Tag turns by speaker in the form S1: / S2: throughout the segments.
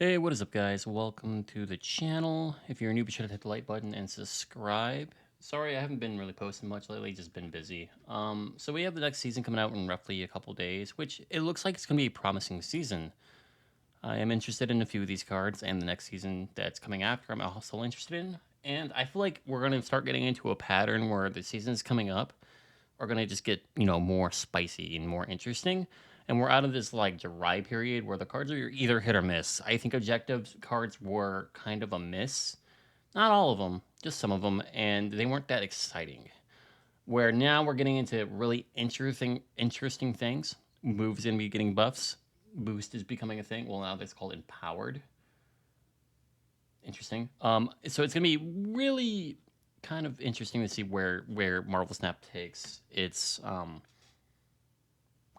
S1: Hey, what is up, guys? Welcome to the channel. If you're new, be sure to hit the like button and subscribe. Sorry, I haven't been really posting much lately, just been busy. So we have the next season coming out in roughly a couple days, which it looks like it's going to be a promising season. I am interested in a few of these cards, and the next season that's coming after, I'm also interested in. And I feel like we're going to start getting into a pattern where the seasons coming up are going to just get, more spicy and more interesting. And we're out of this like dry period where the cards are either hit or miss. I think objectives cards were kind of a miss. Not all of them, just some of them, and they weren't that exciting. Where now we're getting into really interesting things. Moves gonna be getting buffs. Boost is becoming a thing. Well, now that's called empowered. Interesting. So it's gonna be really kind of interesting to see where Marvel Snap takes its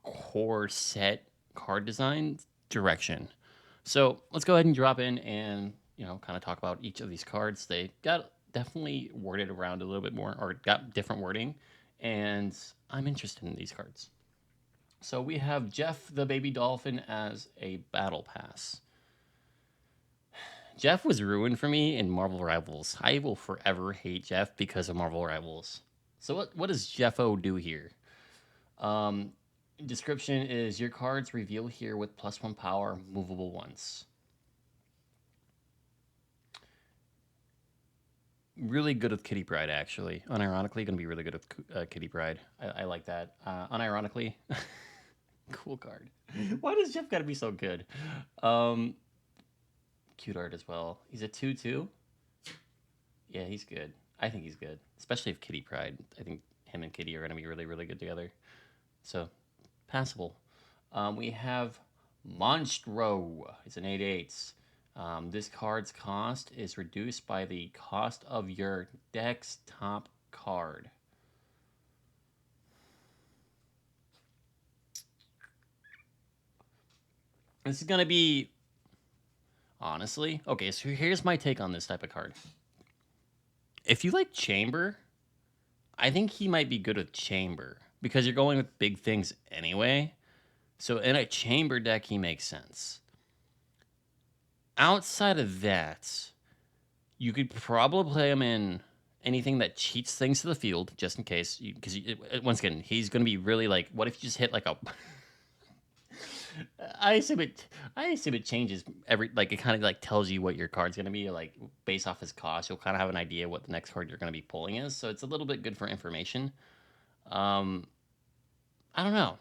S1: core set card design direction. So let's go ahead and drop in and kind of talk about each of these cards. They got definitely worded around a little bit more, or got different wording, and I'm interested in these cards. So we have Jeff the Baby Dolphin as a battle pass. Jeff was ruined for me in Marvel Rivals. I will forever hate Jeff because of Marvel Rivals. So what does Jeffo do here? Um, Description is your cards reveal here with +1 power, movable ones. Really good with Kitty Pride, actually. Unironically, going to be really good with Kitty Pride. I like that. Unironically, cool card. Why does Jeff got to be so good? Um, Cute art as well. He's a 2/2. Yeah, he's good. I think he's good, especially if Kitty Pride. I think him and Kitty are going to be really, really good together. So, passable. We have Monstro. It's an 8/8. This card's cost is reduced by the cost of your deck's top card. This is going to be, honestly, okay, so here's my take on this type of card. If you like Chamber, I think he might be good with Chamber because you're going with big things anyway. So in a Chamber deck, he makes sense. Outside of that, you could probably play him in anything that cheats things to the field, just in case. Because once again, he's going to be really like, what if you just hit like a? I assume it. I assume it changes every. Like it kind of like tells you what your card's going to be. Like based off his cost, you'll kind of have an idea what the next card you're going to be pulling is. So it's a little bit good for information. Um, I don't know.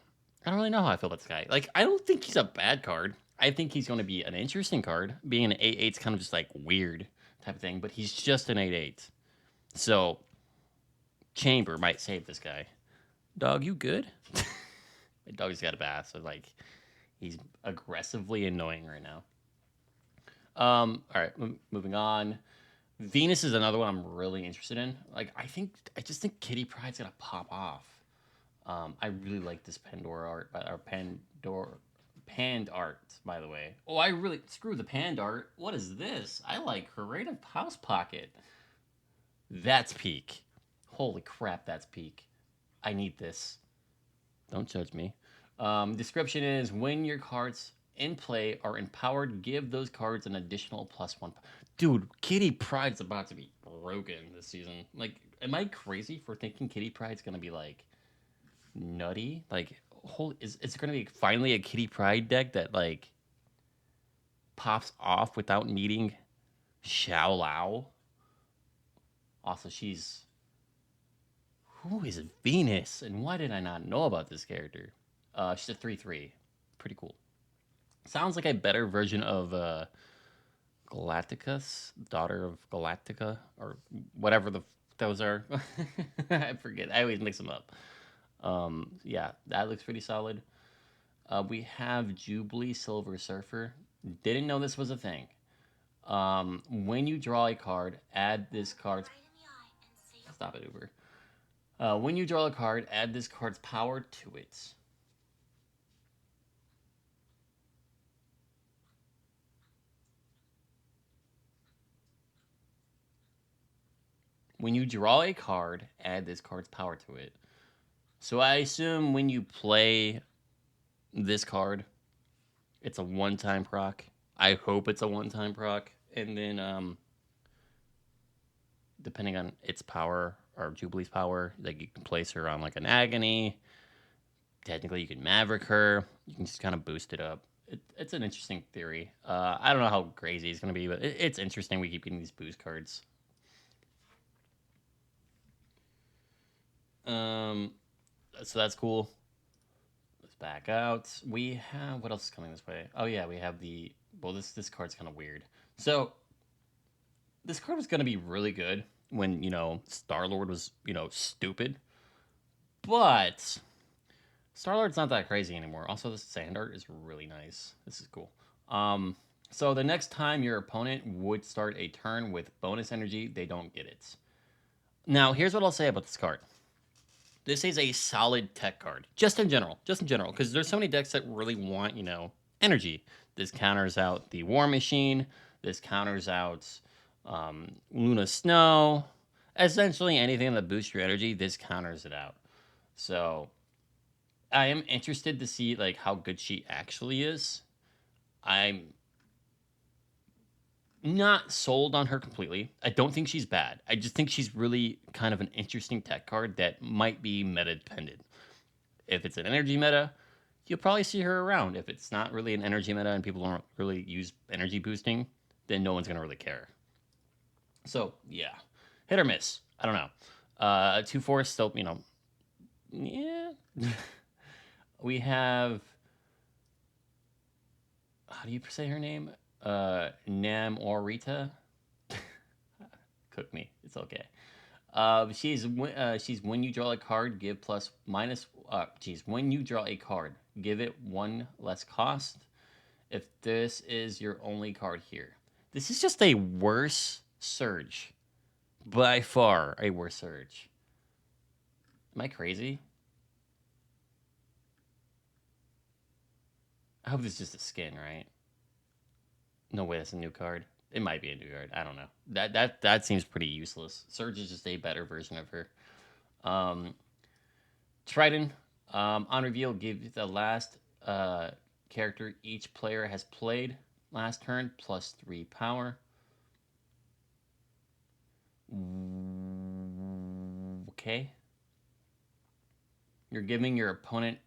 S1: I don't really know how I feel about this guy. Like I don't think he's a bad card. I think he's going to be an interesting card. Being an 8/8's kind of just like weird type of thing, but he's just an 8/8. So Chamber might save this guy. Dog, you good? My dog's got a bath, so like he's aggressively annoying right now. All right, moving on. Venus is another one I'm really interested in. Like I just think Kitty Pryde's gonna pop off. I really like this Pandora art, or Pand art, by the way. Oh, I really screw the Pand art. What is this? I like Creative House Pocket. That's peak. Holy crap, that's peak. I need this. Don't judge me. Description is when your cards in play are empowered, give those cards an additional +1. Dude, Kitty Pryde's about to be broken this season. Like, am I crazy for thinking Kitty Pryde's gonna be like nutty? Like, holy, is it gonna be finally a Kitty Pryde deck that like pops off without needing Xiao Lao? Also, who is Venus, and why did I not know about this character? She's a 3/3. Pretty cool. Sounds like a better version of Galacticus, daughter of Galactica, or whatever those are. I forget. I always mix them up. Yeah, that looks pretty solid. We have Jubilee Silver Surfer. Didn't know this was a thing. When you draw a card, add this card's. Stop it, Uber. When you draw a card, add this card's power to it. When you draw a card, add this card's power to it. So I assume when you play this card, it's a one-time proc. I hope it's a one-time proc, and then depending on its power or Jubilee's power, like you can place her on like an Agony. Technically, you can Maverick her. You can just kind of boost it up. It's an interesting theory. I don't know how crazy it's going to be, but it's interesting. We keep getting these boost cards. Um, so that's cool. Let's back out. We have what else is coming this way? Oh yeah, we have the well. This card's kind of weird. So this card was going to be really good when Star Lord was stupid, but Star Lord's not that crazy anymore. Also, this sand art is really nice. This is cool. So the next time your opponent would start a turn with bonus energy, they don't get it. Now, here's what I'll say about this card. This is a solid tech card, just in general, because there's so many decks that really want, energy. This counters out the War Machine. This counters out Luna Snow. Essentially, anything that boosts your energy, this counters it out. So I am interested to see like how good she actually is. I'm not sold on her completely. I don't think she's bad. I just think she's really kind of an interesting tech card that might be meta dependent. If it's an energy meta, you'll probably see her around. If it's not really an energy meta and people don't really use energy boosting, then no one's gonna really care. So yeah, hit or miss. I don't know. 2/4 still, yeah. We have, how do you say her name? Namorita. Cook me. It's okay. She's when you draw a card, give plus minus. When you draw a card, give it one less cost. If this is your only card here, this is just a worse Surge, by far a worse Surge. Am I crazy? I hope this is just a skin, right? No way, that's a new card. It might be a new card. I don't know. That seems pretty useless. Surge is just a better version of her. Um, Triton, on reveal, give the last character each player has played last turn plus 3 power. Okay. You're giving your opponent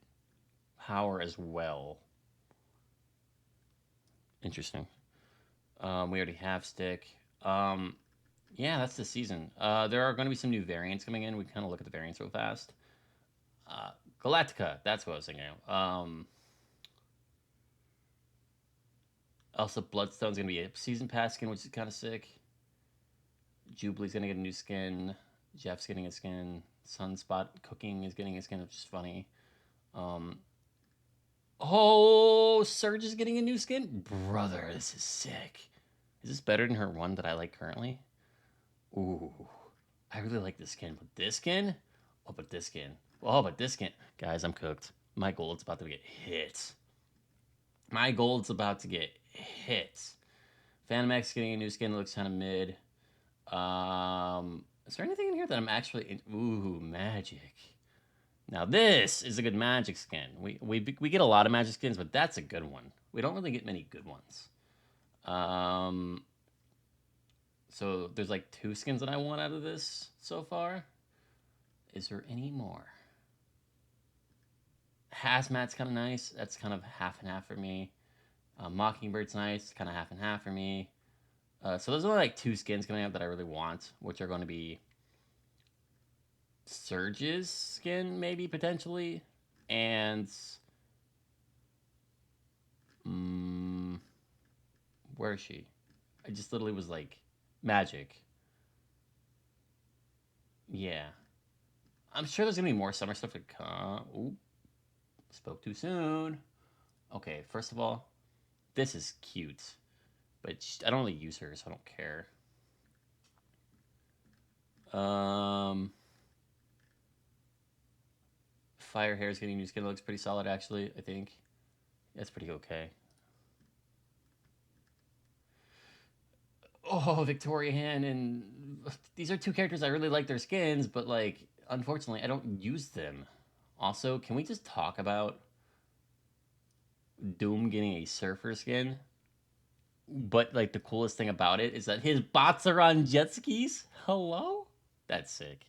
S1: power as well. Interesting. We already have stick. Yeah, that's the season. There are going to be some new variants coming in. We kind of look at the variants real fast. Galactica, that's what I was thinking. Also, Bloodstone's going to be a season pass skin, which is kind of sick. Jubilee's going to get a new skin. Jeff's getting a skin. Sunspot Cooking is getting a skin, which is funny. Oh, Surge is getting a new skin? Brother, this is sick. Is this better than her one that I like currently? Ooh, I really like this skin. But this skin? Oh, but this skin. Oh, but this skin. Guys, I'm cooked. My gold's about to get hit. My gold's about to get hit. Phantom X getting a new skin that looks kind of mid. Is there anything in here that I'm actually in? Ooh, magic. Now this is a good magic skin. We get a lot of magic skins, but that's a good one. We don't really get many good ones. So there's like 2 skins that I want out of this so far. Is there any more? Hazmat's kind of nice. That's kind of half and half for me. Mockingbird's nice. Kind of half and half for me. So there's only like 2 skins coming out that I really want, which are going to be Surge's skin, maybe potentially, and where is she? I just literally was like magic. Yeah, I'm sure there's gonna be more summer stuff to come. Ooh, spoke too soon. Okay, first of all, this is cute, but I don't really use her, so I don't care. Fire Hair's getting new skin. It looks pretty solid, actually. I think that's pretty okay. Oh, Victoria Han, and these are 2 characters I really like their skins, but like unfortunately I don't use them. Also, can we just talk about Doom getting a surfer skin? But like the coolest thing about it is that his bots are on jet skis. Hello? That's sick.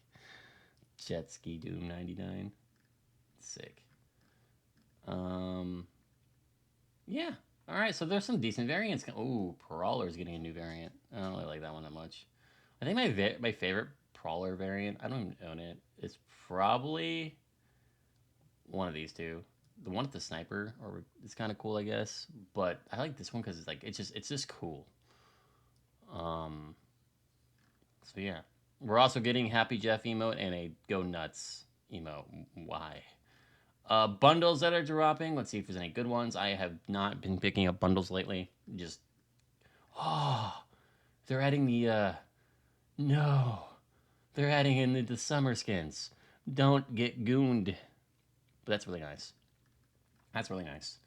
S1: Jet ski Doom 99. Sick. Um yeah. All right, so there's some decent variants. Ooh, Brawler's getting a new variant. I don't really like that one that much. I think my favorite Brawler variant, I don't even own it. It's probably one of these two. The one with the sniper, or it's kind of cool, I guess. But I like this one because it's like it's just cool. Um, so yeah, we're also getting Happy Jeff emote and a Go Nuts emote. Why? Bundles that are dropping. Let's see if there's any good ones. I have not been picking up bundles lately. Just oh, they're adding the no, they're adding in the summer skins. Don't get gooned. But that's really nice. That's really nice.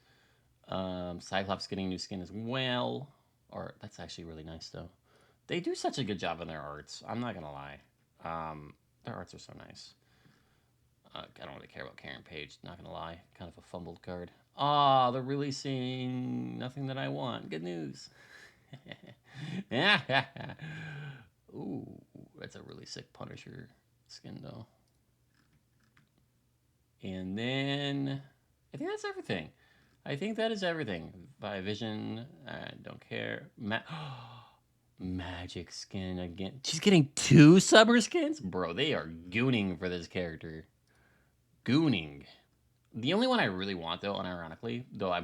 S1: Cyclops getting new skin as well. Or that's actually really nice though. They do such a good job on their arts. I'm not gonna lie. Their arts are so nice. I don't really care about Karen Page. Not gonna lie. Kind of a fumbled card. Ah, they're releasing nothing that I want. Good news. Ooh, that's a really sick Punisher skin though. And then I think that's everything. I think that is everything. By Vision, I don't care. Magic skin again. She's getting 2 summer skins? Bro, they are gooning for this character. Gooning. The only one I really want, though, unironically, though I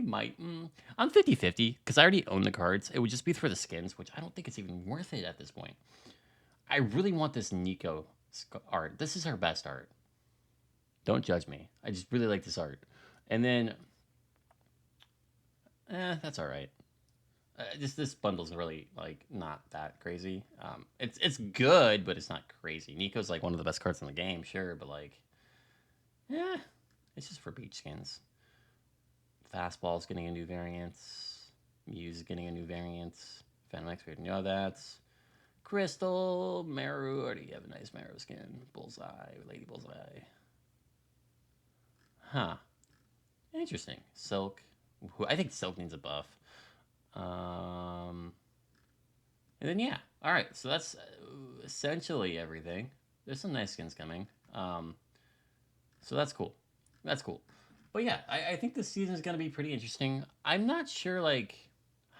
S1: might, I'm 50-50, because I already own the cards. It would just be for the skins, which I don't think it's even worth it at this point. I really want this Nico art. This is her best art. Don't judge me. I just really like this art. And then, that's all right. Just this bundle's really like not that crazy. It's good, but it's not crazy. Nico's like one of the best cards in the game, sure, but like, yeah, it's just for beach skins. Fastball's getting a new variant. Muse is getting a new variant. Phantom X, we already know that. Crystal, Maru, already have a nice Maru skin. Bullseye, Lady Bullseye. Huh. Interesting. Silk. I think Silk needs a buff. And then yeah, all right. So that's essentially everything. There's some nice skins coming. So that's cool. That's cool. But yeah, I think this season is gonna be pretty interesting. I'm not sure like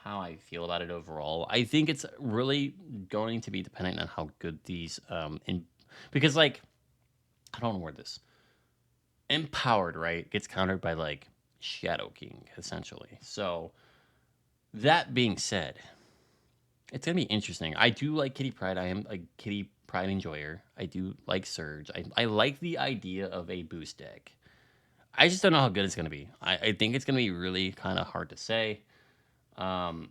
S1: how I feel about it overall. I think it's really going to be dependent on how good these because like I don't know where this empowered right gets countered by like Shadow King essentially. So that being said, it's gonna be interesting. I do like Kitty Pride. I am a Kitty Pride enjoyer. I do like Surge. I like the idea of a boost deck. I just don't know how good it's gonna be. I think it's gonna be really kind of hard to say. Um,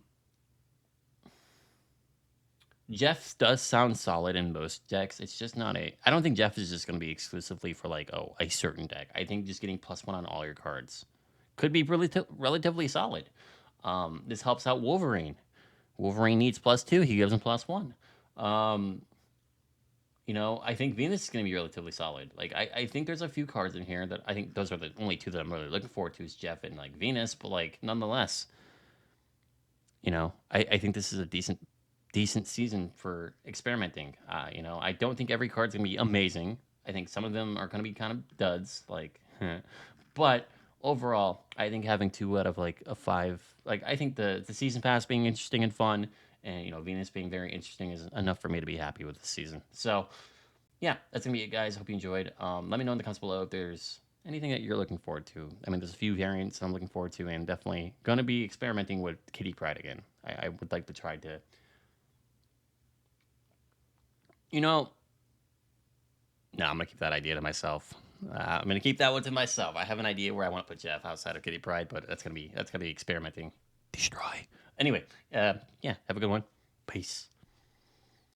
S1: Jeff does sound solid in most decks. It's just not a. I don't think Jeff is just gonna be exclusively for like a certain deck. I think just getting +1 on all your cards could be really relatively solid. This helps out Wolverine. Wolverine needs +2. He gives him +1. Um, I think Venus is going to be relatively solid. Like, I think there's a few cards in here that I think those are the only two that I'm really looking forward to is Jeff and like Venus, but like nonetheless, I think this is a decent season for experimenting. I don't think every card's going to be amazing. I think some of them are going to be kind of duds, like, but overall, I think having 2 out of like a 5, like I think the season pass being interesting and fun, and Venus being very interesting is enough for me to be happy with the season. So yeah, that's gonna be it, guys. Hope you enjoyed. Let me know in the comments below if there's anything that you're looking forward to. I mean, there's a few variants I'm looking forward to, and definitely gonna be experimenting with Kitty Pride again. I would like to try to, you know, no, I'm gonna keep that idea to myself. I'm gonna keep that one to myself. I have an idea where I want to put Jeff outside of Kitty Pride, but that's gonna be experimenting. Destroy. Anyway, yeah, have a good one. Peace.